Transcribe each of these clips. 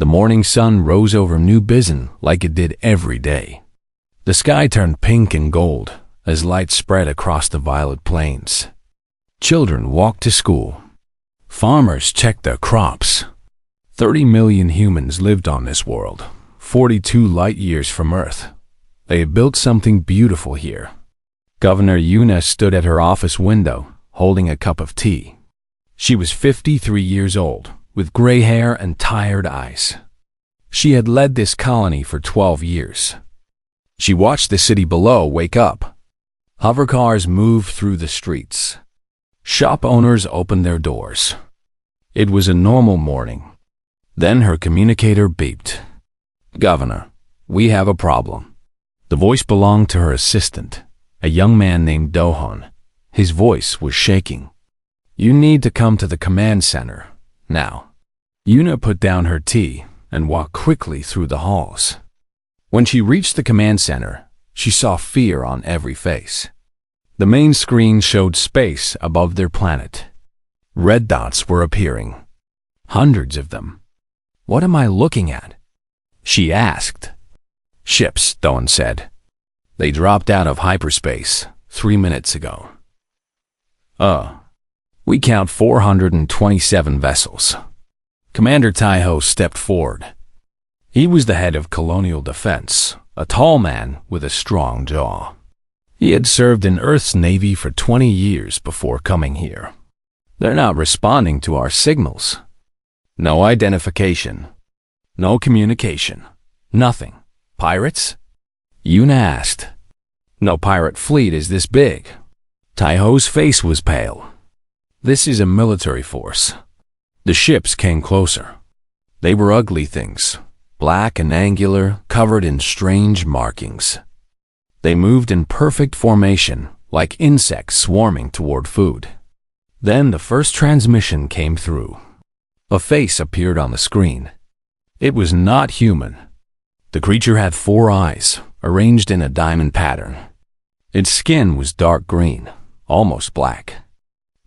The morning sun rose over New Bizen like it did every day. The sky turned pink and gold as light spread across the violet plains. Children walked to school. Farmers checked their crops. 30 million humans lived on this world, 42 light years from Earth. They had built something beautiful here. Governor Yuna stood at her office window, holding a cup of tea. She was 53 years old, with gray hair and tired eyes. She had led this colony for 12 years. She watched the city below wake up. Hovercars moved through the streets. Shop owners opened their doors. It was a normal morning. Then her communicator beeped. "Governor, we have a problem." The voice belonged to her assistant, a young man named Dohon. His voice was shaking. "You need to come to the command center, now." Yuna put down her tea and walked quickly through the halls. When she reached the command center, she saw fear on every face. The main screen showed space above their planet. Red dots were appearing. Hundreds of them. "What am I looking at?" she asked. "Ships," Doan said. "They dropped out of hyperspace 3 minutes ago." We count 427 vessels." Commander Taiho stepped forward. He was the head of colonial defense, a tall man with a strong jaw. He had served in Earth's Navy for 20 years before coming here. "They're not responding to our signals. No identification. No communication. Nothing. Pirates?" Yuna asked. "No pirate fleet is this big." Taiho's face was pale. "This is a military force." The ships came closer. They were ugly things, black and angular, covered in strange markings. They moved in perfect formation, like insects swarming toward food. Then the first transmission came through. A face appeared on the screen. It was not human. The creature had 4 eyes, arranged in a diamond pattern. Its skin was dark green, almost black.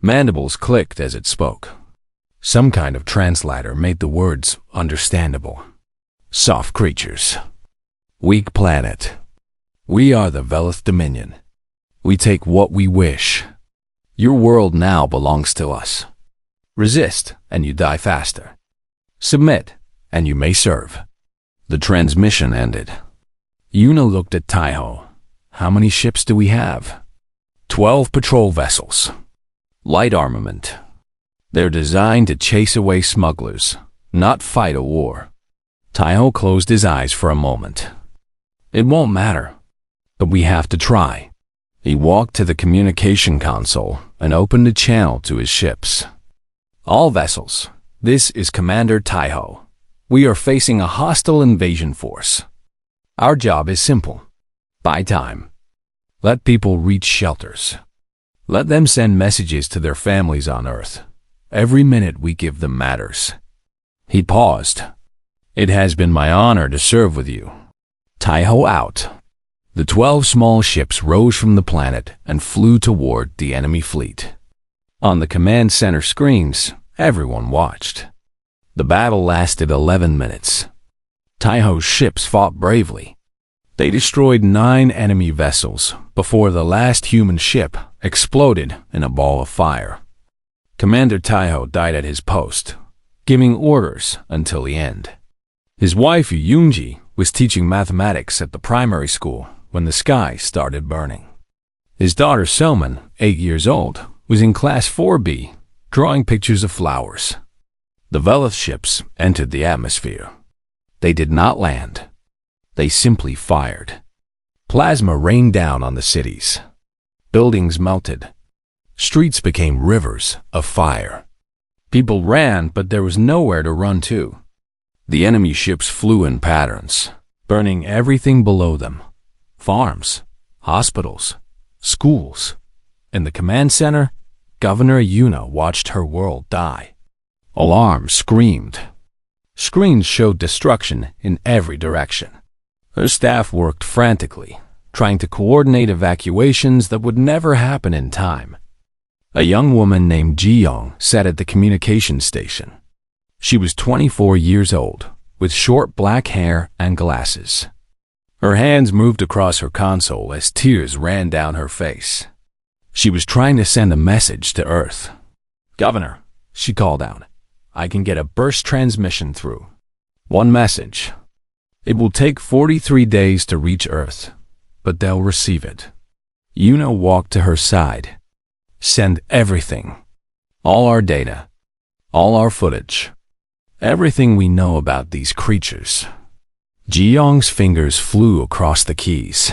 Mandibles clicked as it spoke. Some kind of translator made the words understandable. "Soft creatures. Weak planet. We are the Velith Dominion. We take what we wish. Your world now belongs to us. Resist, and you die faster. Submit, and you may serve." The transmission ended. Yuna looked at Taiho. "How many ships do we have?" 12 patrol vessels. Light armament. They're designed to chase away smugglers, not fight a war. Taiho closed his eyes for a moment. "It won't matter, but we have to try." He walked to the communication console and opened a channel to his ships. "All vessels, this is Commander Taiho. We are facing a hostile invasion force. Our job is simple. Buy time. Let people reach shelters. Let them send messages to their families on Earth. Every minute we give them matters." He paused. "It has been my honor to serve with you." Taiho out. The 12 small ships rose from the planet and flew toward the enemy fleet. On the command center screens, everyone watched. The battle lasted 11 minutes. Taiho's ships fought bravely. They destroyed 9 enemy vessels before the last human ship exploded in a ball of fire. Commander Taiho died at his post, giving orders until the end. His wife Yoonji was teaching mathematics at the primary school when the sky started burning. His daughter Soman, 8 years old, was in class 4B, drawing pictures of flowers. The Velith ships entered the atmosphere. They did not land. They simply fired. Plasma rained down on the cities. Buildings melted. Streets became rivers of fire. People ran, but there was nowhere to run to. The enemy ships flew in patterns, burning everything below them. Farms, hospitals, schools. In the command center, Governor Yuna watched her world die. Alarms screamed. Screens showed destruction in every direction. Her staff worked frantically, trying to coordinate evacuations that would never happen in time. A young woman named Ji Young sat at the communication station. She was 24 years old, with short black hair and glasses. Her hands moved across her console as tears ran down her face. She was trying to send a message to Earth. "Governor," she called out, "I can get a burst transmission through. One message. It will take 43 days to reach Earth, but they'll receive it." Yuna walked to her side. "Send everything. All our data. All our footage. Everything we know about these creatures." Ji-young's fingers flew across the keys.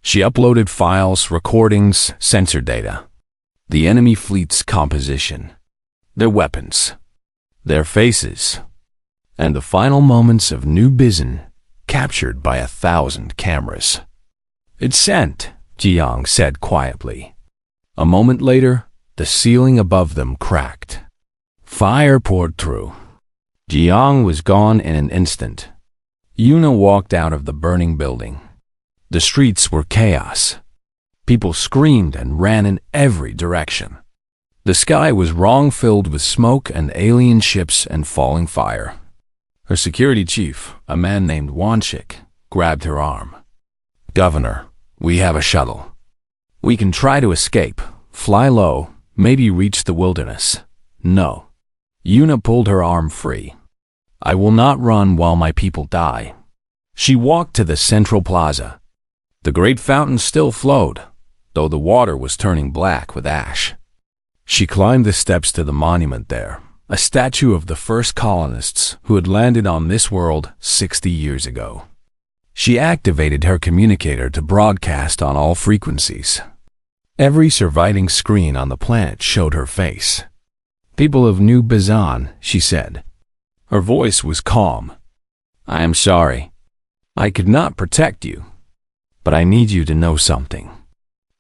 She uploaded files, recordings, sensor data. The enemy fleet's composition. Their weapons. Their faces. And the final moments of New Bizen, captured by 1,000 cameras. "It's sent," Ji-young said quietly. A moment later, the ceiling above them cracked. Fire poured through. Ji-young was gone in an instant. Yuna walked out of the burning building. The streets were chaos. People screamed and ran in every direction. The sky was filled with smoke and alien ships and falling fire. Her security chief, a man named Wanchik, grabbed her arm. "Governor, we have a shuttle. We can try to escape, fly low, maybe reach the wilderness." "No." Yuna pulled her arm free. "I will not run while my people die." She walked to the central plaza. The great fountain still flowed, though the water was turning black with ash. She climbed the steps to the monument there, a statue of the first colonists who had landed on this world 60 years ago. She activated her communicator to broadcast on all frequencies. Every surviving screen on the planet showed her face. "People of New Bizen," she said. Her voice was calm. "I am sorry. I could not protect you. But I need you to know something.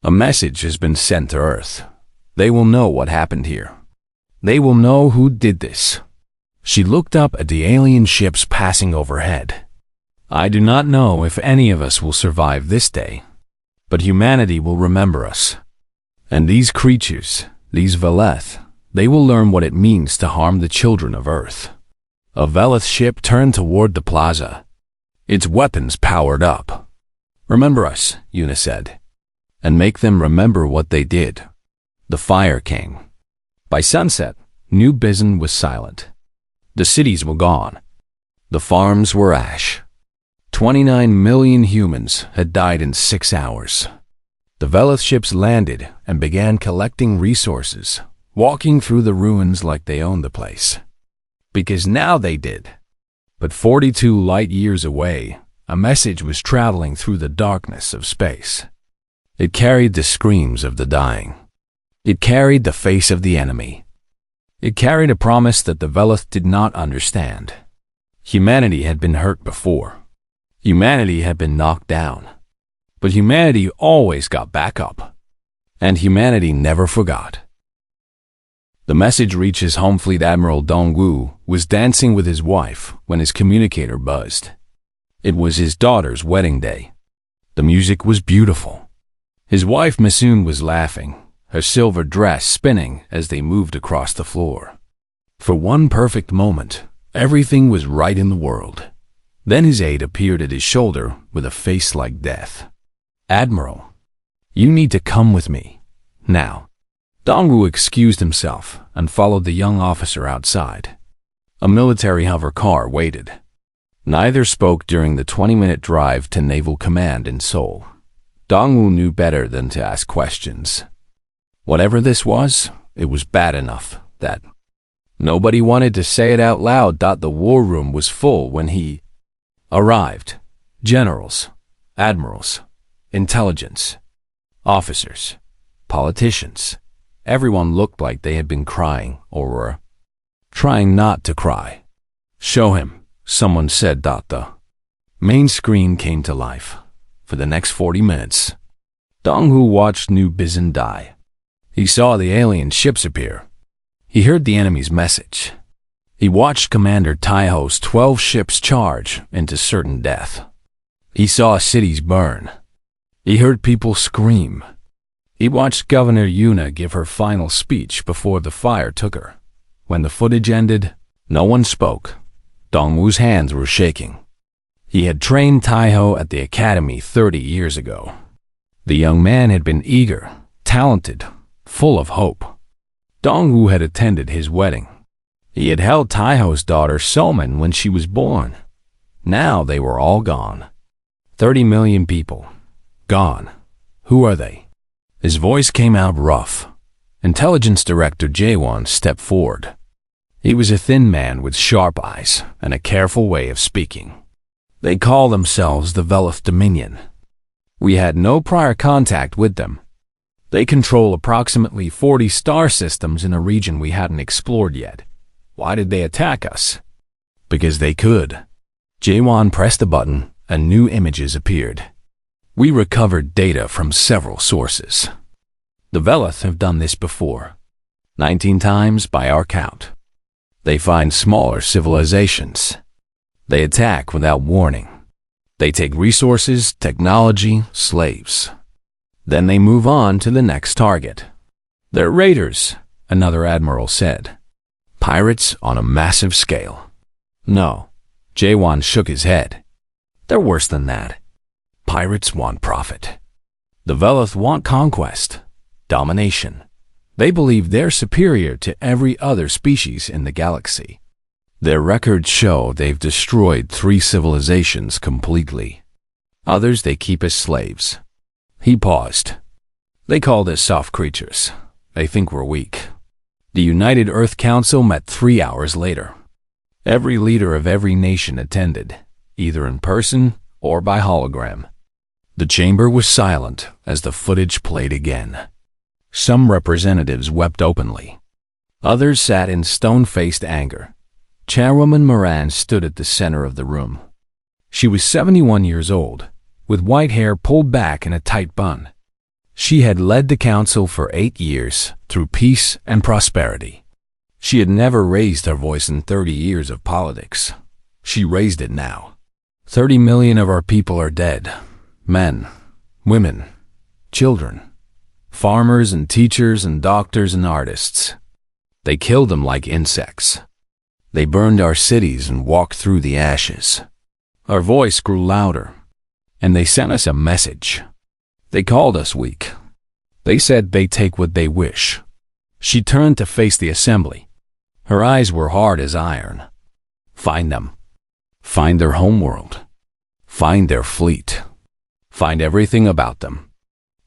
A message has been sent to Earth. They will know what happened here. They will know who did this." She looked up at the alien ships passing overhead. "I do not know if any of us will survive this day, but humanity will remember us. And these creatures, these Veleth, they will learn what it means to harm the children of Earth." A Veleth ship turned toward the plaza. Its weapons powered up. "Remember us," Yuna said, "and make them remember what they did." The fire came. By sunset, New Bizen was silent. The cities were gone. The farms were ash. 29 million humans had died in 6 hours. The Veleth ships landed and began collecting resources, walking through the ruins like they owned the place. Because now they did. But 42 light years away, a message was traveling through the darkness of space. It carried the screams of the dying. It carried the face of the enemy. It carried a promise that the Veleth did not understand. Humanity had been hurt before. Humanity had been knocked down. But humanity always got back up. And humanity never forgot. The message reaches Home Fleet Admiral Dongwu was dancing with his wife when his communicator buzzed. It was his daughter's wedding day. The music was beautiful. His wife Misoon was laughing, her silver dress spinning as they moved across the floor. For one perfect moment, everything was right in the world. Then his aide appeared at his shoulder with a face like death. "Admiral, you need to come with me. Now." Dongwu excused himself and followed the young officer outside. A military hover car waited. Neither spoke during the 20-minute drive to Naval Command in Seoul. Dongwu knew better than to ask questions. Whatever this was, it was bad enough that nobody wanted to say it out loud. The war room was full when he arrived. Generals, admirals, intelligence, officers, politicians. Everyone looked like they had been crying or were trying not to cry. "Show him," someone said. The main screen came to life. For the next 40 minutes, Dongwu watched New Bizen die. He saw the alien ships appear. He heard the enemy's message. He watched Commander Taiho's 12 ships charge into certain death. He saw cities burn. He heard people scream. He watched Governor Yuna give her final speech before the fire took her. When the footage ended, no one spoke. Dongwu's hands were shaking. He had trained Taiho at the academy 30 years ago. The young man had been eager, talented, full of hope. Dongwu had attended his wedding. He had held Taiho's daughter Soman when she was born. Now they were all gone. 30 million people. Gone. Who are they? His voice came out rough. Intelligence Director Jaewon stepped forward. He was a thin man with sharp eyes and a careful way of speaking. They call themselves the Velith Dominion. We had no prior contact with them. They control approximately 40 star systems in a region we hadn't explored yet. Why did they attack us? Because they could. Jaewon pressed a button and new images appeared. We recovered data from several sources. The Velith have done this before. 19 times by our count. They find smaller civilizations. They attack without warning. They take resources, technology, slaves. Then they move on to the next target. They're raiders, another admiral said. Pirates on a massive scale. No, Jaewon shook his head. They're worse than that. Pirates want profit. The Velith want conquest, domination. They believe they're superior to every other species in the galaxy. Their records show they've destroyed 3 civilizations completely. Others they keep as slaves. He paused. They called us soft creatures. They think we're weak. The United Earth Council met 3 hours later. Every leader of every nation attended, either in person or by hologram. The chamber was silent as the footage played again. Some representatives wept openly. Others sat in stone-faced anger. Chairwoman Moran stood at the center of the room. She was 71 years old, with white hair pulled back in a tight bun. She had led the council for 8 years through peace and prosperity. She had never raised her voice in 30 years of politics. She raised it now. 30 million of our people are dead. Men, women, children, farmers and teachers and doctors and artists. They killed them like insects. They burned our cities and walked through the ashes. Our voice grew louder, and they sent us a message. They called us weak. They said they take what they wish. She turned to face the assembly. Her eyes were hard as iron. Find them. Find their homeworld. Find their fleet. Find everything about them.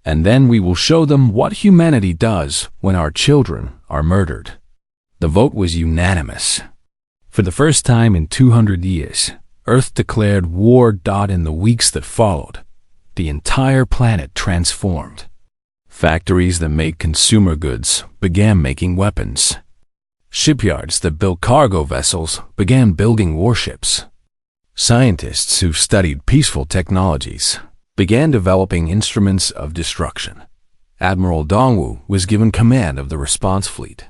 And then we will show them what humanity does when our children are murdered. The vote was unanimous. For the first time in 200 years, Earth declared war. In the weeks that followed, the entire planet transformed. Factories that made consumer goods began making weapons. Shipyards that built cargo vessels began building warships. Scientists who studied peaceful technologies began developing instruments of destruction. Admiral Dongwu was given command of the response fleet.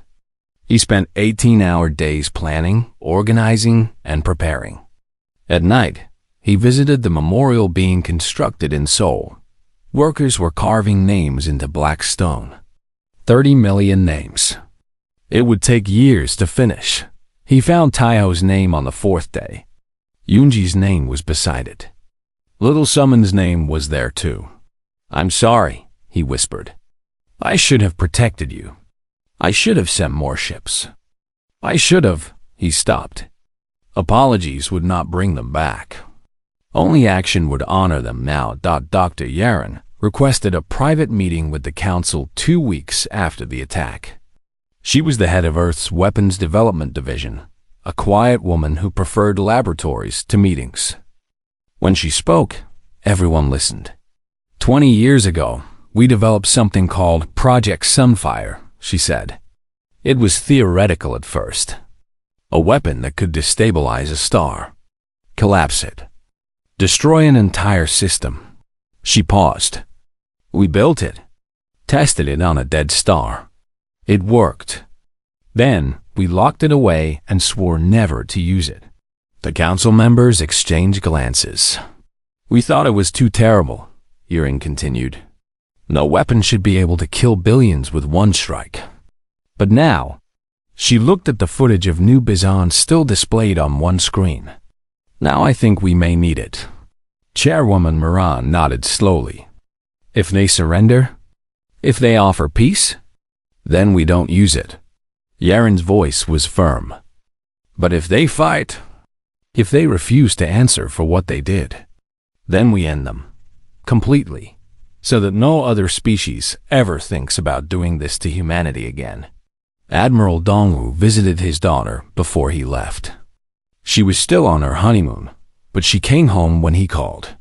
He spent 18-hour days planning, organizing, and preparing. At night, he visited the memorial being constructed in Seoul. Workers were carving names into black stone. 30 million names. It would take years to finish. He found Taiho's name on the 4th day. Yoonji's name was beside it. Little Summon's name was there too. I'm sorry, he whispered. I should have protected you. I should have sent more ships. I should have, he stopped. Apologies would not bring them back. Only action would honor them now. Dr. Yaren requested a private meeting with the council 2 weeks after the attack. She was the head of Earth's Weapons Development Division, a quiet woman who preferred laboratories to meetings. When she spoke, everyone listened. 20 years ago, we developed something called Project Sunfire, she said. It was theoretical at first. A weapon that could destabilize a star, collapse it, destroy an entire system. She paused. We built it, tested it on a dead star. It worked. Then we locked it away and swore never to use it. The council members exchanged glances. We thought it was too terrible, Yering continued. No weapon should be able to kill billions with one strike. But now, She looked at the footage of New Bizan still displayed on one screen. Now I think we may need it. Chairwoman Moran nodded slowly. If they surrender? If they offer peace? Then we don't use it. Yaren's voice was firm. But if they fight, if they refuse to answer for what they did, then we end them. Completely. So that no other species ever thinks about doing this to humanity again. Admiral Dongwu visited his daughter before he left. She was still on her honeymoon, but she came home when he called.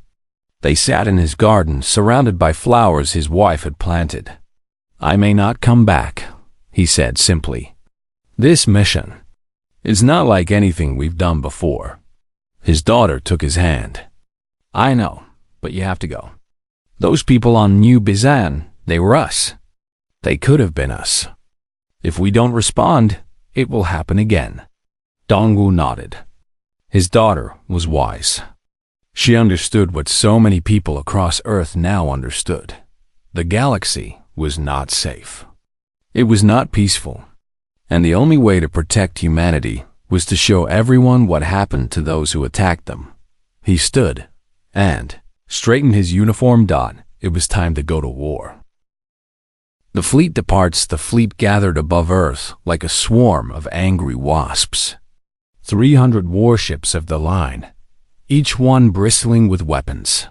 They sat in his garden surrounded by flowers his wife had planted. I may not come back, he said simply. This mission is not like anything we've done before. His daughter took his hand. I know, but you have to go. Those people on New Bizan, they were us. They could have been us. If we don't respond, it will happen again. Dongwu nodded. His daughter was wise. She understood what so many people across Earth now understood. The galaxy was not safe. It was not peaceful. And the only way to protect humanity was to show everyone what happened to those who attacked them. He stood and straightened his uniform. It was time to go to war. The fleet departs. The fleet gathered above Earth like a swarm of angry wasps. 300 warships of the line, each one bristling with weapons.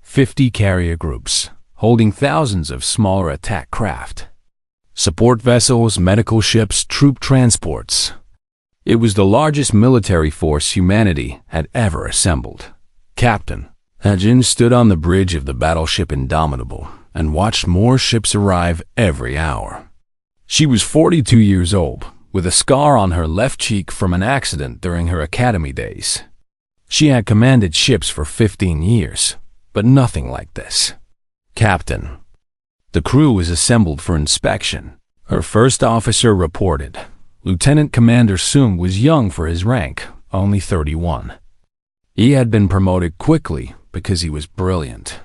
50 carrier groups, holding thousands of smaller attack craft. Support vessels, medical ships, troop transports. It was the largest military force humanity had ever assembled. Captain Hajin stood on the bridge of the battleship Indomitable and watched more ships arrive every hour. She was 42 years old, with a scar on her left cheek from an accident during her academy days. She had commanded ships for 15 years, but nothing like this. Captain. The crew was assembled for inspection. Her first officer reported. Lieutenant Commander Sung was young for his rank, only 31. He had been promoted quickly because he was brilliant.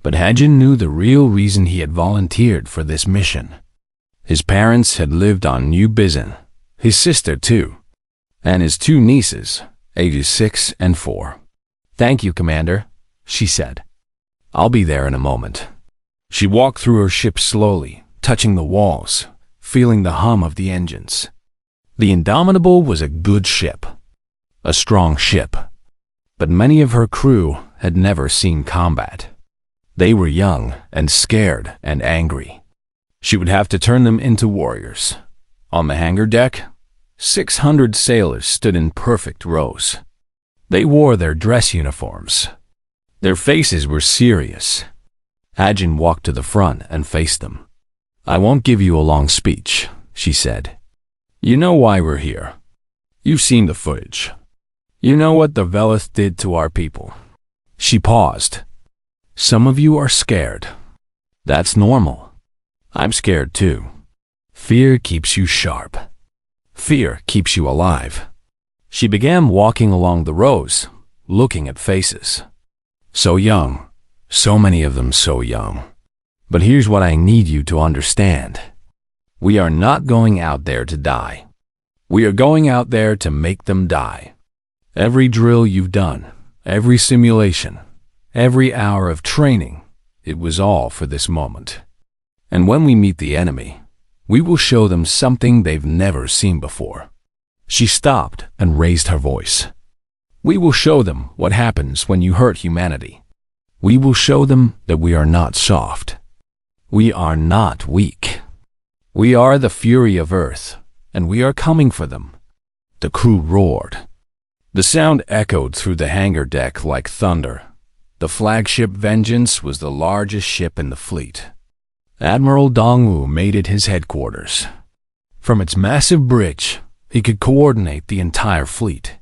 But Hajin knew the real reason he had volunteered for this mission. His parents had lived on New Bizan, his sister too, and his two nieces, ages 6 and 4. Thank you, Commander, she said. I'll be there in a moment. She walked through her ship slowly, touching the walls, feeling the hum of the engines. The Indomitable was a good ship, a strong ship, but many of her crew had never seen combat. They were young and scared and angry. She would have to turn them into warriors. On the hangar deck, 600 sailors stood in perfect rows. They wore their dress uniforms. Their faces were serious. Hajin walked to the front and faced them. I won't give you a long speech, she said. You know why we're here. You've seen the footage. You know what the Velith did to our people. She paused. Some of you are scared. That's normal. I'm scared too. Fear keeps you sharp. Fear keeps you alive. She began walking along the rows, looking at faces. So young. So many of them so young. But here's what I need you to understand. We are not going out there to die. We are going out there to make them die. Every drill you've done, every simulation, every hour of training, it was all for this moment. And when we meet the enemy, we will show them something they've never seen before. She stopped and raised her voice. We will show them what happens when you hurt humanity. We will show them that we are not soft. We are not weak. We are the fury of Earth, and we are coming for them. The crew roared. The sound echoed through the hangar deck like thunder. The flagship Vengeance was the largest ship in the fleet. Admiral Dongwu made it his headquarters. From its massive bridge, he could coordinate the entire fleet.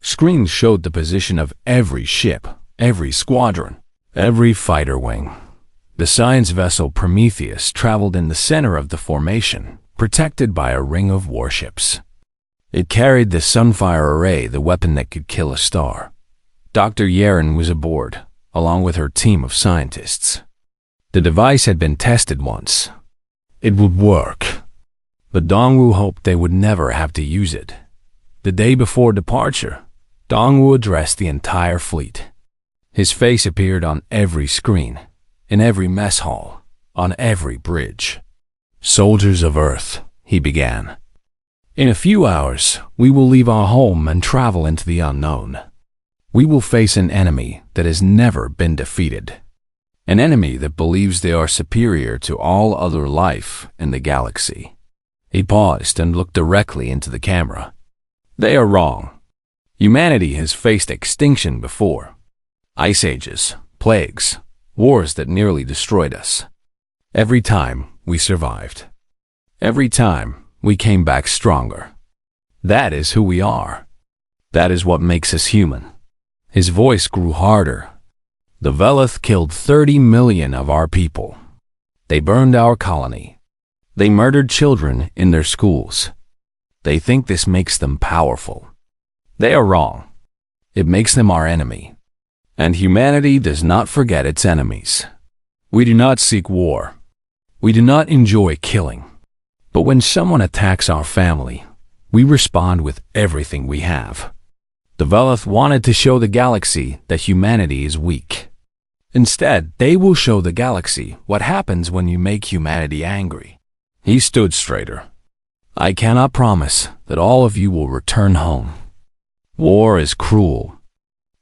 Screens showed the position of every ship, every squadron, every fighter wing. The science vessel Prometheus traveled in the center of the formation, protected by a ring of warships. It carried the Sunfire Array, the weapon that could kill a star. Dr. Yaren was aboard, along with her team of scientists. The device had been tested once. It would work. But Dongwu hoped they would never have to use it. The day before departure, Dongwu addressed the entire fleet. His face appeared on every screen, in every mess hall, on every bridge. "Soldiers of Earth," he began. "In a few hours, we will leave our home and travel into the unknown. We will face an enemy that has never been defeated. An enemy that believes they are superior to all other life in the galaxy." He paused and looked directly into the camera. "They are wrong. Humanity has faced extinction before. Ice ages, plagues, wars that nearly destroyed us. Every time we survived. Every time we came back stronger. That is who we are. That is what makes us human." His voice grew harder. "The Velith killed 30 million of our people. They burned our colony. They murdered children in their schools. They think this makes them powerful. They are wrong. It makes them our enemy. And humanity does not forget its enemies. We do not seek war. We do not enjoy killing. But when someone attacks our family, we respond with everything we have. The Velith wanted to show the galaxy that humanity is weak. Instead, they will show the galaxy what happens when you make humanity angry." He stood straighter. "I cannot promise that all of you will return home. War is cruel.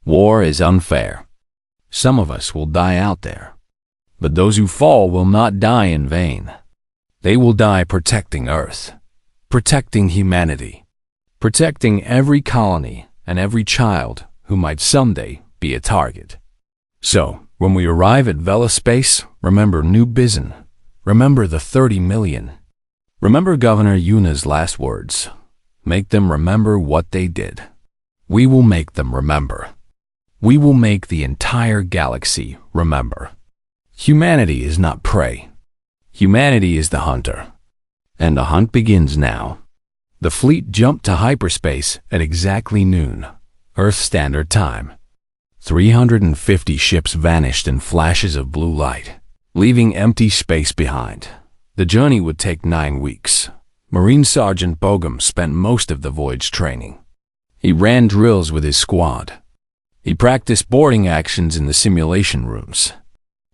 War is unfair. Some of us will die out there. But those who fall will not die in vain. They will die protecting Earth, protecting humanity, protecting every colony and every child who might someday be a target. So, when we arrive at Vela Space, remember New Bizin. Remember the 30 million. Remember Governor Yuna's last words. Make them remember what they did. We will make them remember. We will make the entire galaxy remember. Humanity is not prey. Humanity is the hunter. And the hunt begins now." The fleet jumped to hyperspace at exactly noon, Earth Standard Time. 350 ships vanished in flashes of blue light, leaving empty space behind. The journey would take 9 weeks. Marine Sergeant Bogum spent most of the voyage training. He ran drills with his squad. He practiced boarding actions in the simulation rooms.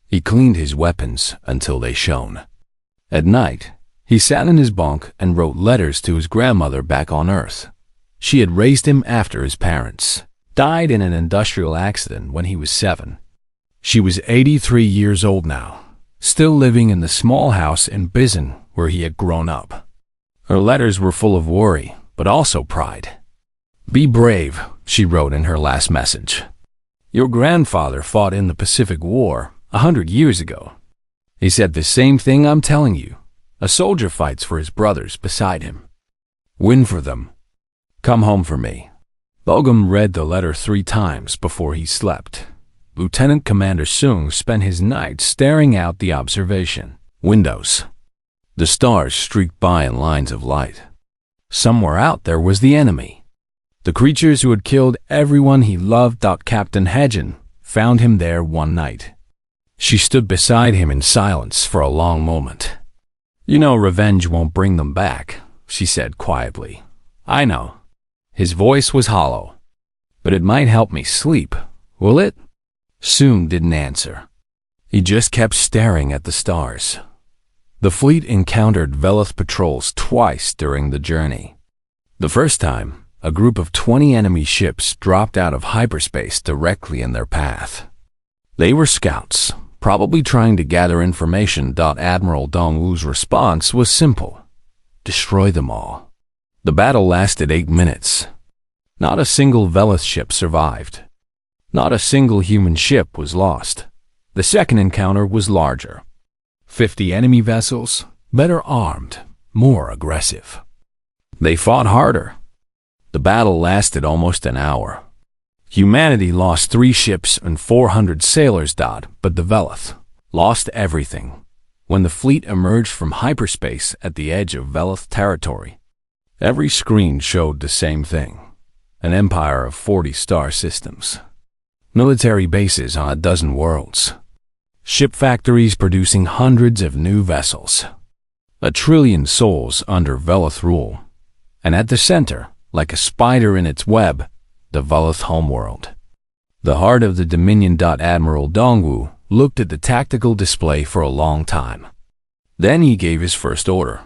He cleaned his weapons until they shone. At night, he sat in his bunk and wrote letters to his grandmother back on Earth. She had raised him after his parents died in an industrial accident when he was 7. She was 83 years old now, still living in the small house in Bizin where he had grown up. Her letters were full of worry, but also pride. "Be brave," she wrote in her last message. "Your grandfather fought in the Pacific War 100 years ago. He said the same thing I'm telling you. A soldier fights for his brothers beside him. Win for them. Come home for me." Bogum read the letter 3 times before he slept. Lieutenant Commander Sung spent his night staring out the observation windows. The stars streaked by in lines of light. Somewhere out there was the enemy. The creatures who had killed everyone he loved. Captain Hedgen found him there one night. She stood beside him in silence for a long moment. "You know revenge won't bring them back," she said quietly. "I know." His voice was hollow. "But it might help me sleep, will it?" Soong didn't answer. He just kept staring at the stars. The fleet encountered Velith patrols twice during the journey. The first time, a group of 20 enemy ships dropped out of hyperspace directly in their path. They were scouts, probably trying to gather information. Admiral Dongwu's response was simple: destroy them all. The battle lasted 8 minutes. Not a single Velith ship survived. Not a single human ship was lost. The second encounter was larger. 50 enemy vessels, better armed, more aggressive. They fought harder. The battle lasted almost an hour. Humanity lost 3 ships and 400 sailors. But the Velith lost everything. When the fleet emerged from hyperspace at the edge of Velith territory, every screen showed the same thing: an empire of 40 star systems, military bases on a dozen worlds, ship factories producing hundreds of new vessels. 1 trillion souls under Velith rule, and at the center, like a spider in its web, the Velith homeworld. The heart of the Dominion. Admiral Dongwu looked at the tactical display for a long time. Then he gave his first order.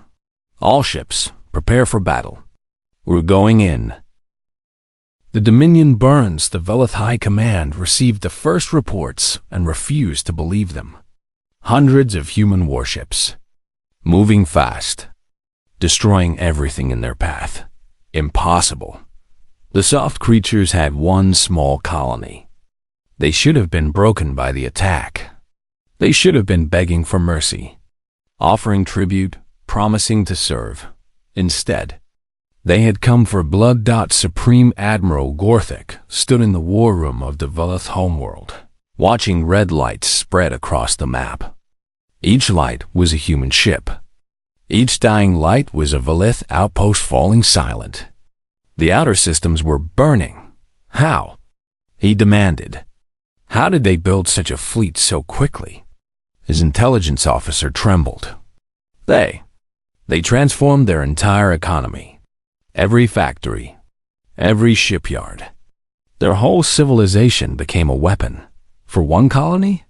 All ships, prepare for battle. We're going in. The Dominion Burns, the Velith High Command, received the first reports and refused to believe them. Hundreds of human warships, moving fast, destroying everything in their path. Impossible. The soft creatures had one small colony. They should have been broken by the attack. They should have been begging for mercy, offering tribute, promising to serve. Instead, they had come for blood. Supreme Admiral Gorthik stood in the war room of the Velith homeworld, watching red lights spread across the map. Each light was a human ship. Each dying light was a Velith outpost falling silent. The outer systems were burning. How? He demanded. How did they build such a fleet so quickly? His intelligence officer trembled. They transformed their entire economy. Every factory, every shipyard. Their whole civilization became a weapon. For one colony?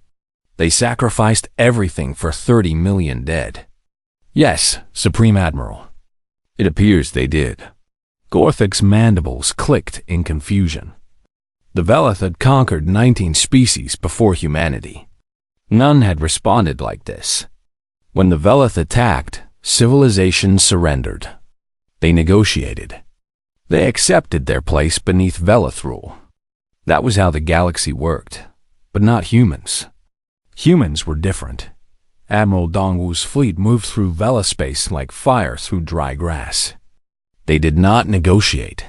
They sacrificed everything for 30 million dead. Yes, Supreme Admiral. It appears they did. Gorthik's mandibles clicked in confusion. The Velith had conquered 19 species before humanity. None had responded like this. When the Velith attacked, civilization surrendered. They negotiated. They accepted their place beneath Velith rule. That was how the galaxy worked, but not humans. Humans were different. Admiral Dongwu's fleet moved through Velith space like fire through dry grass. They did not negotiate.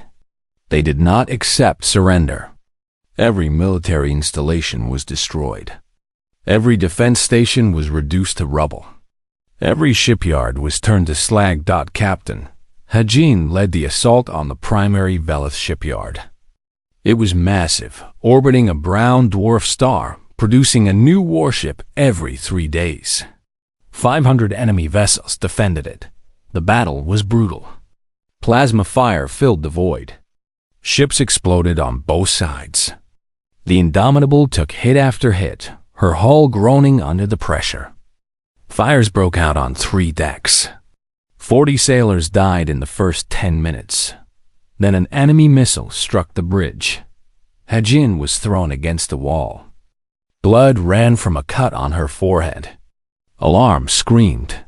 They did not accept surrender. Every military installation was destroyed. Every defense station was reduced to rubble. Every shipyard was turned to slag. Captain Hajin led the assault on the primary Velith shipyard. It was massive, orbiting a brown dwarf star, producing a new warship every 3 days. 500 enemy vessels defended it. The battle was brutal. Plasma fire filled the void. Ships exploded on both sides. The Indomitable took hit after hit, her hull groaning under the pressure. Fires broke out on 3 decks. 40 sailors died in the first 10 minutes. Then an enemy missile struck the bridge. Hajin was thrown against the wall. Blood ran from a cut on her forehead. Alarm screamed.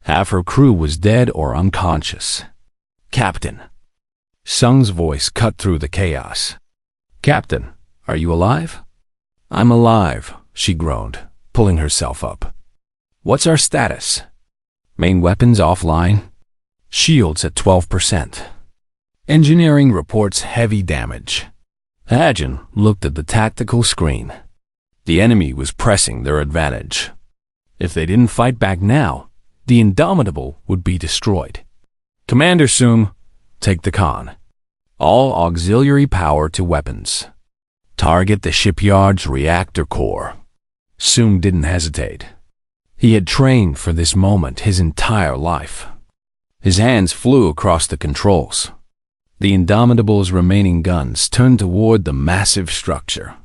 Half her crew was dead or unconscious. Captain. Sung's voice cut through the chaos. Captain, are you alive? I'm alive, she groaned, pulling herself up. What's our status? Main weapons offline. Shields at 12%. Engineering reports heavy damage. Hajin looked at the tactical screen. The enemy was pressing their advantage. If they didn't fight back now, the Indomitable would be destroyed. Commander Sung, take the con. All auxiliary power to weapons. Target the shipyard's reactor core. Sung didn't hesitate. He had trained for this moment his entire life. His hands flew across the controls. The Indomitable's remaining guns turned toward the massive structure.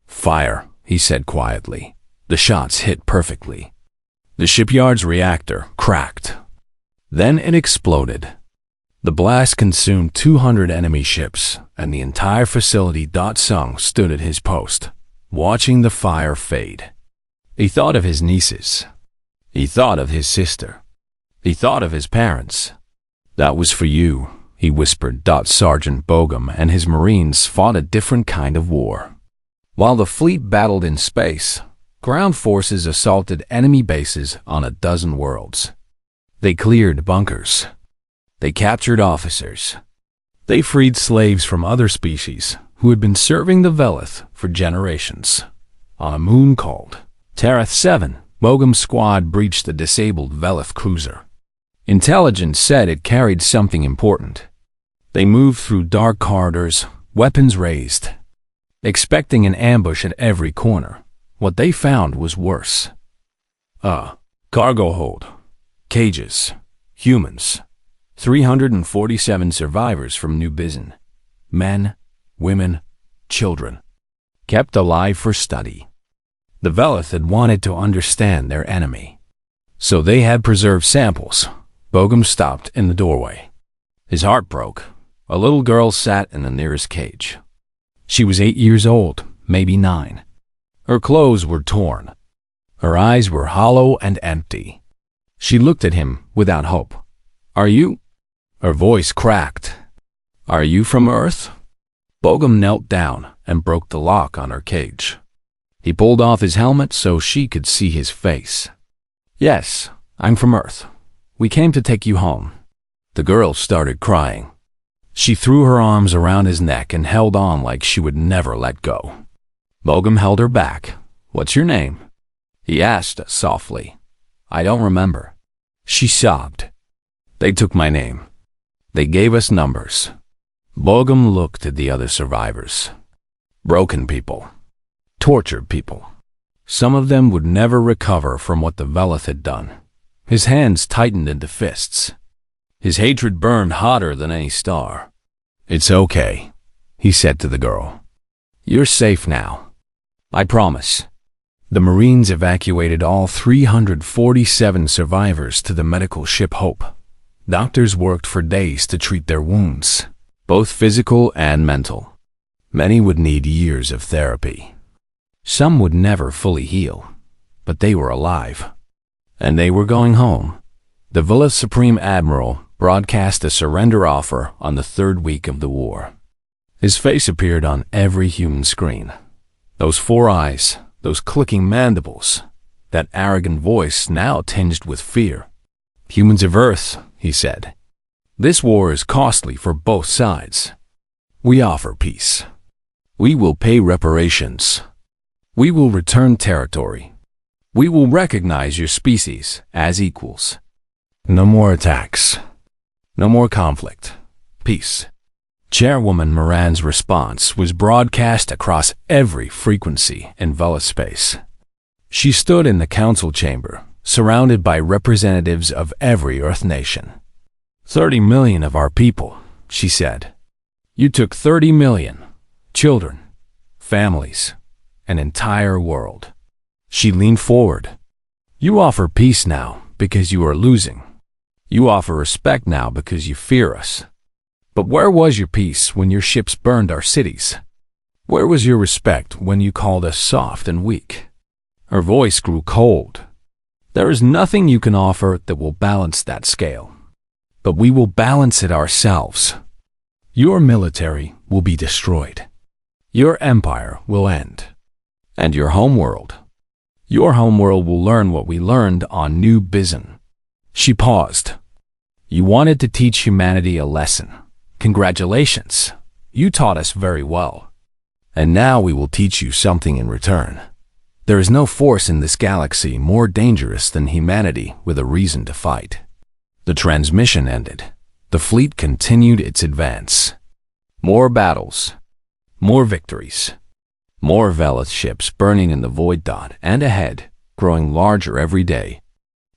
Fire, he said quietly. The shots hit perfectly. The shipyard's reactor cracked. Then it exploded. The blast consumed 200 enemy ships, and the entire facility. Sung stood at his post, watching the fire fade. He thought of his nieces. He thought of his sister. He thought of his parents. That was for you, he whispered. Sergeant Bogum and his Marines fought a different kind of war. While the fleet battled in space, ground forces assaulted enemy bases on a dozen worlds. They cleared bunkers. They captured officers. They freed slaves from other species who had been serving the Velith for generations. On a moon called Tarath 7, Bogum's squad breached the disabled Velith cruiser. Intelligence said it carried something important. They moved through dark corridors, weapons raised, expecting an ambush at every corner. What they found was worse. Cargo hold. Cages. Humans. 347 survivors from New Bizen. Men, women, children. Kept alive for study. The Velith had wanted to understand their enemy. So they had preserved samples. Bogum stopped in the doorway. His heart broke. A little girl sat in the nearest cage. She was 8 years old, maybe 9. Her clothes were torn. Her eyes were hollow and empty. She looked at him without hope. "Are you?" Her voice cracked. "Are you from Earth?" Bogum knelt down and broke the lock on her cage. He pulled off his helmet so she could see his face. "Yes, I'm from Earth. We came to take you home." The girl started crying. She threw her arms around his neck and held on like she would never let go. Bogum held her back. "What's your name?" he asked softly. "I don't remember." She sobbed. "They took my name. They gave us numbers." Bogum looked at the other survivors. Broken people. Tortured people. Some of them would never recover from what the Velith had done. His hands tightened into fists. His hatred burned hotter than any star. "It's okay," he said to the girl. "You're safe now. I promise." The Marines evacuated all 347 survivors to the medical ship Hope. Doctors worked for days to treat their wounds, both physical and mental. Many would need years of therapy. Some would never fully heal, but they were alive. And they were going home. The Velith Supreme Admiral broadcast a surrender offer on the 3rd week of the war. His face appeared on every human screen. Those 4 eyes, those clicking mandibles, that arrogant voice now tinged with fear. "Humans of Earth," he said, "this war is costly for both sides. We offer peace. We will pay reparations. We will return territory. We will recognize your species as equals. No more attacks. No more conflict. Peace." Chairwoman Moran's response was broadcast across every frequency in Velith space. She stood in the council chamber, surrounded by representatives of every Earth nation. 30 million of our people, she said. You took 30 million. Children, families, an entire world. She leaned forward. You offer peace now because you are losing. You offer respect now because you fear us. But where was your peace when your ships burned our cities? Where was your respect when you called us soft and weak? Her voice grew cold. There is nothing you can offer that will balance that scale. But we will balance it ourselves. Your military will be destroyed. Your empire will end. And your homeworld. Your homeworld will learn what we learned on New Bizen. She paused. You wanted to teach humanity a lesson. Congratulations. You taught us very well. And now we will teach you something in return. There is no force in this galaxy more dangerous than humanity with a reason to fight. The transmission ended. The fleet continued its advance. More battles. More victories. More Velith ships burning in the void dot and ahead, growing larger every day.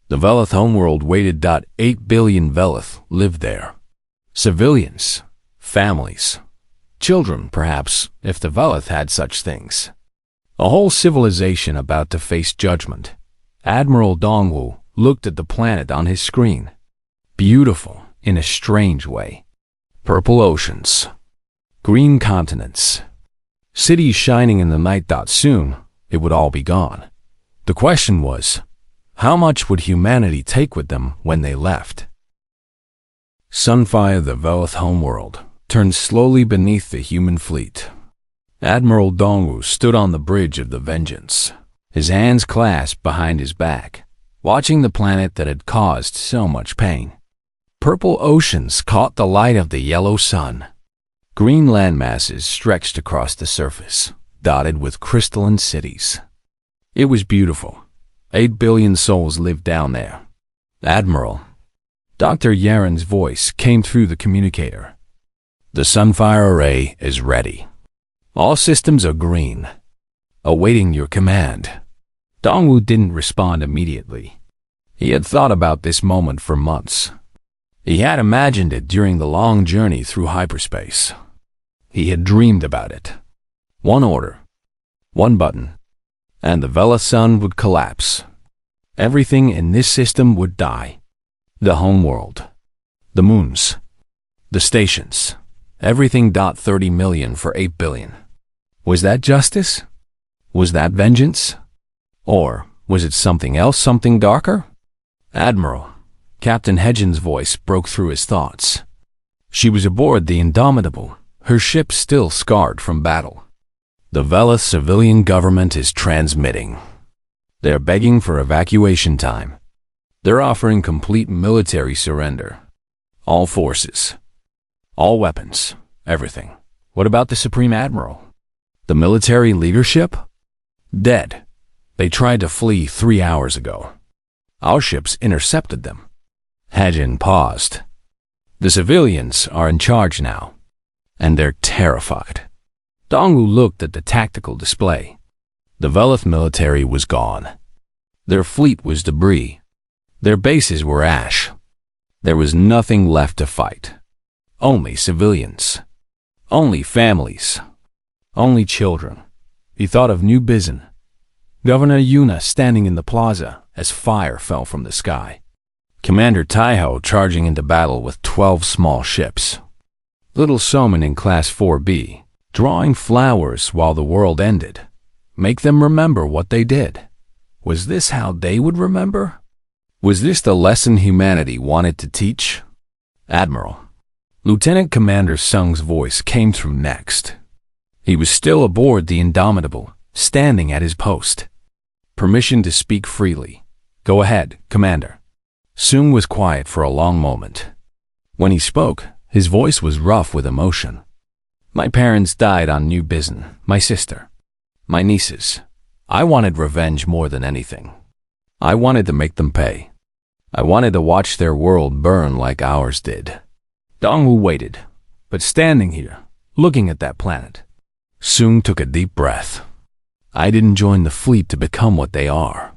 The Velith homeworld waited. 8 billion Velith lived there. Civilians, families, children perhaps, if the Velith had such things. A whole civilization about to face judgment. Admiral Dongwu looked at the planet on his screen. Beautiful in a strange way. Purple oceans. Green continents. Cities shining in the night. Soon, it would all be gone. The question was, how much would humanity take with them when they left? Sunfire, the Velith homeworld, turned slowly beneath the human fleet. Admiral Dongwu stood on the bridge of the Vengeance, his hands clasped behind his back, watching the planet that had caused so much pain. Purple oceans caught the light of the yellow sun. Green landmasses stretched across the surface, dotted with crystalline cities. It was beautiful. 8 billion souls lived down there. Admiral. Dr. Yaren's voice came through the communicator. The Sunfire array is ready. All systems are green. Awaiting your command. Dongwu didn't respond immediately. He had thought about this moment for months. He had imagined it during the long journey through hyperspace. He had dreamed about it. One order, one button, and the Vela sun would collapse. Everything in this system would die. The homeworld, the moons, the stations, everything. 30 million for 8 billion. Was that justice? Was that vengeance? Or was it something else, something darker? Admiral, Captain Hedgen's voice broke through his thoughts. She was aboard the Indomitable, her ship still scarred from battle. The Vela civilian government is transmitting. They're begging for evacuation time. They're offering complete military surrender. All forces, all weapons, everything. What about the Supreme Admiral? The military leadership? Dead. They tried to flee 3 hours ago. Our ships intercepted them. Hedgen paused. The civilians are in charge now, and they're terrified. Dongwu looked at the tactical display. The Velith military was gone. Their fleet was debris. Their bases were ash. There was nothing left to fight. Only civilians. Only families. Only children. He thought of New Bizen, Governor Yuna standing in the plaza as fire fell from the sky. Commander Taiho charging into battle with 12 small ships. Little Soman in Class 4B, drawing flowers while the world ended. Make them remember what they did. Was this how they would remember? Was this the lesson humanity wanted to teach? Admiral. Lieutenant Commander Sung's voice came through next. He was still aboard the Indomitable, standing at his post. Permission to speak freely. Go ahead, Commander. Sung was quiet for a long moment. When he spoke, his voice was rough with emotion. My parents died on New Bizen, my sister, my nieces. I wanted revenge more than anything. I wanted to make them pay. I wanted to watch their world burn like ours did. Dongwu waited, but standing here, looking at that planet, Sung took a deep breath. I didn't join the fleet to become what they are.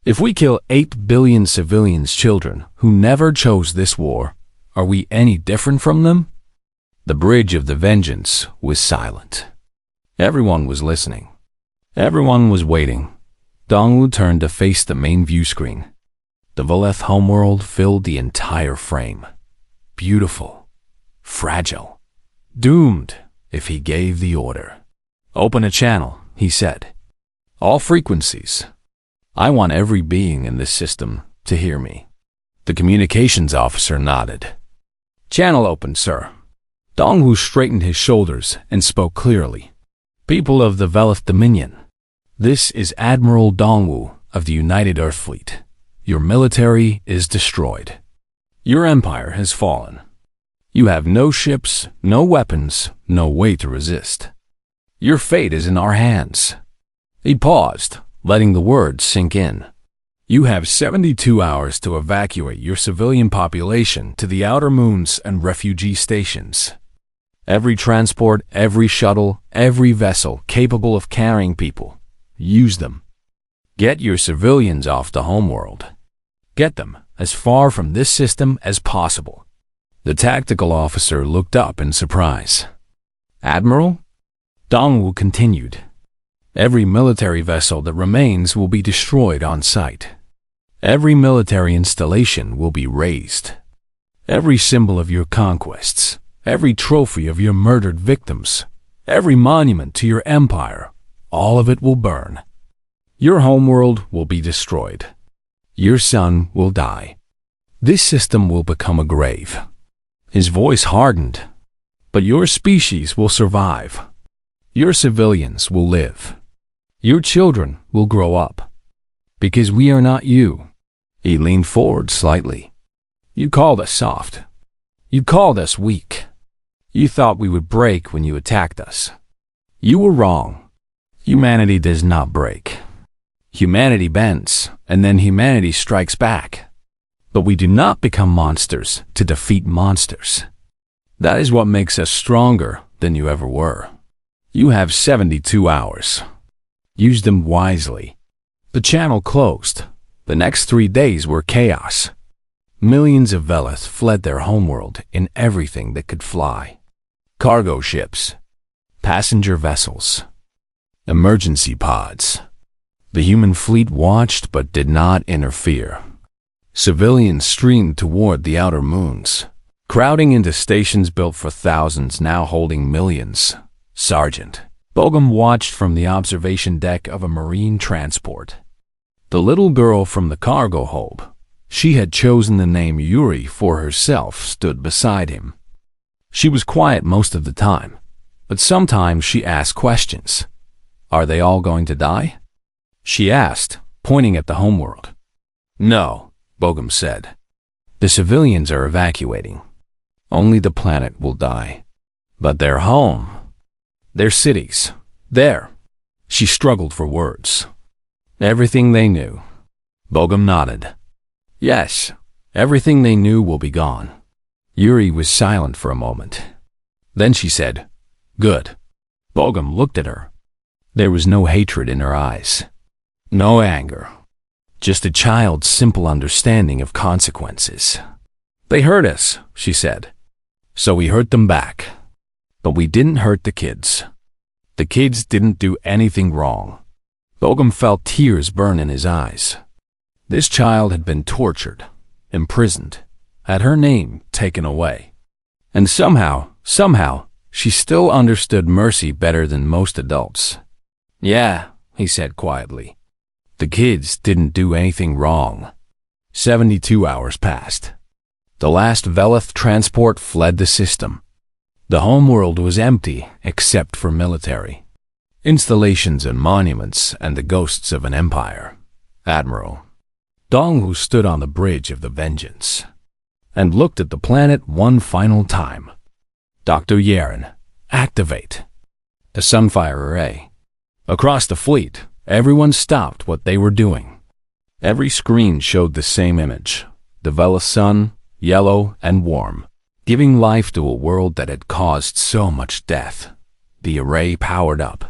If we kill 8 billion civilians' children who never chose this war, are we any different from them? The bridge of the vengeance was silent. Everyone was listening. Everyone was waiting. Dongwu turned to face the main view screen. The Veleth homeworld filled the entire frame. Beautiful. Fragile. Doomed if he gave the order. Open a channel, he said. All frequencies. I want every being in this system to hear me. The communications officer nodded. Channel open, sir. Dongwu straightened his shoulders and spoke clearly. People of the Veleth Dominion, this is Admiral Dongwu of the United Earth Fleet. Your military is destroyed. Your empire has fallen. You have no ships, no weapons, no way to resist. Your fate is in our hands. He paused, letting the words sink in. You have 72 hours to evacuate your civilian population to the outer moons and refugee stations. Every transport, every shuttle, every vessel capable of carrying people, use them. Get your civilians off the homeworld. Get them as far from this system as possible. The tactical officer looked up in surprise. Admiral? Dongwu continued. Every military vessel that remains will be destroyed on sight. Every military installation will be razed. Every symbol of your conquests, every trophy of your murdered victims, every monument to your empire, all of it will burn. Your homeworld will be destroyed. Your son will die. This system will become a grave. His voice hardened. But your species will survive. Your civilians will live. Your children will grow up. Because we are not you. He leaned forward slightly. You called us soft. You called us weak. You thought we would break when you attacked us. You were wrong. Humanity does not break. Humanity bends, and then humanity strikes back. But we do not become monsters to defeat monsters. That is what makes us stronger than you ever were. You have 72 hours. Use them wisely. The channel closed. The next 3 days were chaos. Millions of Velith fled their homeworld in everything that could fly. Cargo ships, passenger vessels, emergency pods. The human fleet watched but did not interfere. Civilians streamed toward the outer moons, crowding into stations built for thousands now holding millions. Sergeant Bogum watched from the observation deck of a marine transport. The little girl from the cargo hold, she had chosen the name Yuri for herself, stood beside him. She was quiet most of the time, but sometimes she asked questions. Are they all going to die? She asked, pointing at the homeworld. No, Bogum said. The civilians are evacuating. Only the planet will die. But their home, their cities, there. She struggled for words. Everything they knew. Bogum nodded. Yes, everything they knew will be gone. Yuri was silent for a moment. Then she said, Good. Bogum looked at her. There was no hatred in her eyes. No anger. Just a child's simple understanding of consequences. They hurt us, she said. So we hurt them back. But we didn't hurt the kids. The kids didn't do anything wrong. Bogum felt tears burn in his eyes. This child had been tortured, imprisoned, had her name taken away. And somehow, she still understood mercy better than most adults. Yeah, he said quietly. The kids didn't do anything wrong. 72 hours passed. The last Velith transport fled the system. The homeworld was empty except for military installations and monuments and the ghosts of an empire. Admiral Dongwu stood on the bridge of the Vengeance and looked at the planet one final time. Dr. Yaren, activate the Sunfire Array. Across the fleet, everyone stopped what they were doing. Every screen showed the same image, the Velith sun, yellow and warm, giving life to a world that had caused so much death. The array powered up.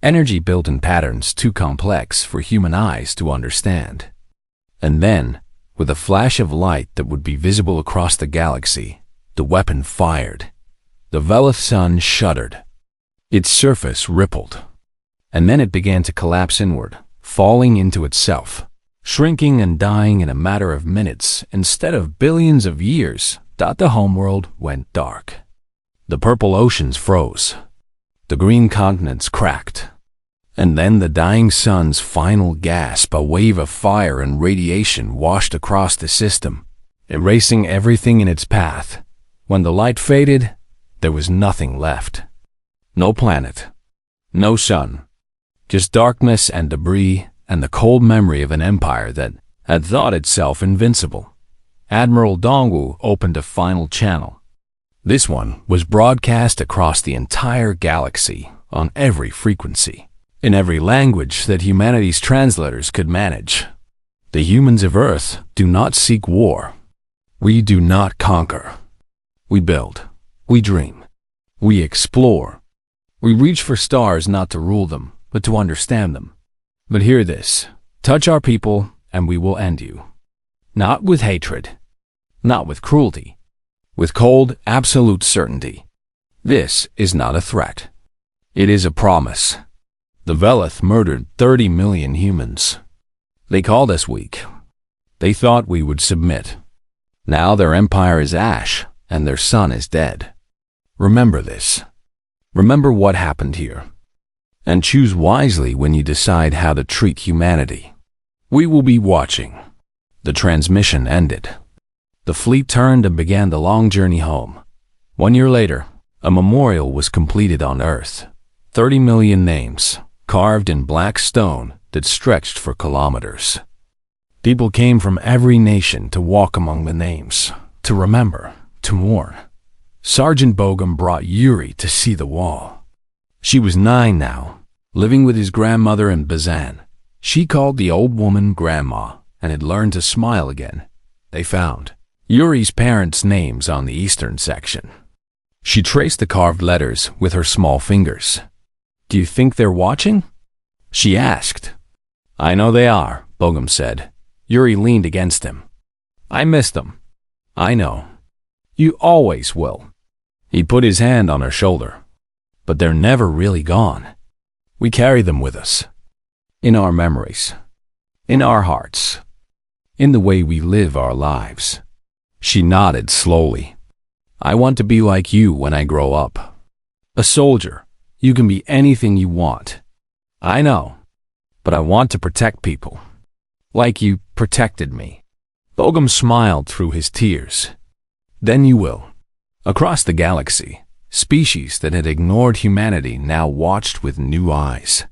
Energy built in patterns too complex for human eyes to understand. And then, with a flash of light that would be visible across the galaxy, the weapon fired. The Velith sun shuddered. Its surface rippled. And then it began to collapse inward, falling into itself, shrinking and dying in a matter of minutes instead of billions of years. The homeworld went dark. The purple oceans froze. The green continents cracked. And then the dying sun's final gasp, a wave of fire and radiation washed across the system, erasing everything in its path. When the light faded, there was nothing left. No planet. No sun. Just darkness and debris and the cold memory of an empire that had thought itself invincible. Admiral Dongwu opened a final channel. This one was broadcast across the entire galaxy on every frequency, in every language that humanity's translators could manage. The humans of Earth do not seek war. We do not conquer. We build. We dream. We explore. We reach for stars not to rule them, but to understand them. But hear this. Touch our people, and we will end you. Not with hatred. Not with cruelty. With cold, absolute certainty. This is not a threat. It is a promise. The Velith murdered 30 million humans. They called us weak. They thought we would submit. Now their empire is ash, and their son is dead. Remember this. Remember what happened here. And choose wisely when you decide how to treat humanity. We will be watching. The transmission ended. The fleet turned and began the long journey home. 1 year later, a memorial was completed on Earth. 30 million names, carved in black stone that stretched for kilometers. People came from every nation to walk among the names, to remember, to mourn. Sergeant Bogum brought Yuri to see the wall. She was 9 now, living with his grandmother in Bazan. She called the old woman Grandma and had learned to smile again. They found Yuri's parents' names on the eastern section. She traced the carved letters with her small fingers. Do you think they're watching? She asked. I know they are, Bogum said. Yuri leaned against him. I miss them. I know. You always will. He put his hand on her shoulder. But they're never really gone. We carry them with us. In our memories. In our hearts. In the way we live our lives. She nodded slowly. I want to be like you when I grow up. A soldier. You can be anything you want. I know. But I want to protect people. Like you protected me. Bogum smiled through his tears. Then you will. Across the galaxy, species that had ignored humanity now watched with new eyes.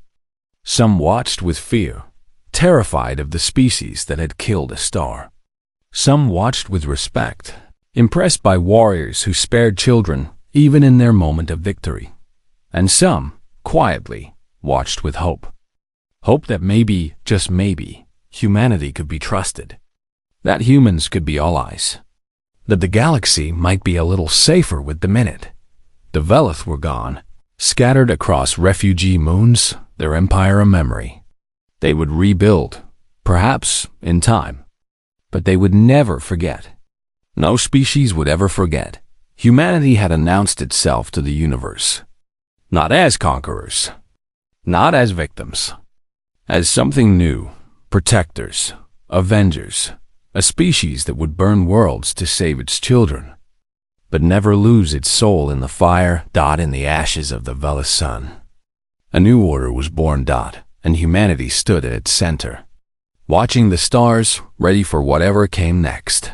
Some watched with fear, terrified of the species that had killed a star. Some watched with respect, impressed by warriors who spared children even in their moment of victory. And some, quietly, watched with hope. Hope that maybe, just maybe, humanity could be trusted. That humans could be allies. That the galaxy might be a little safer with the minute. The Velith were gone, scattered across refugee moons, their empire a memory. They would rebuild, perhaps in time. But they would never forget. No species would ever forget. Humanity had announced itself to the universe. Not as conquerors. Not as victims. As something new, protectors, avengers, a species that would burn worlds to save its children, but never lose its soul in the fire, in the ashes of the Velith sun. A new order was born, and humanity stood at its center, watching the stars, ready for whatever came next.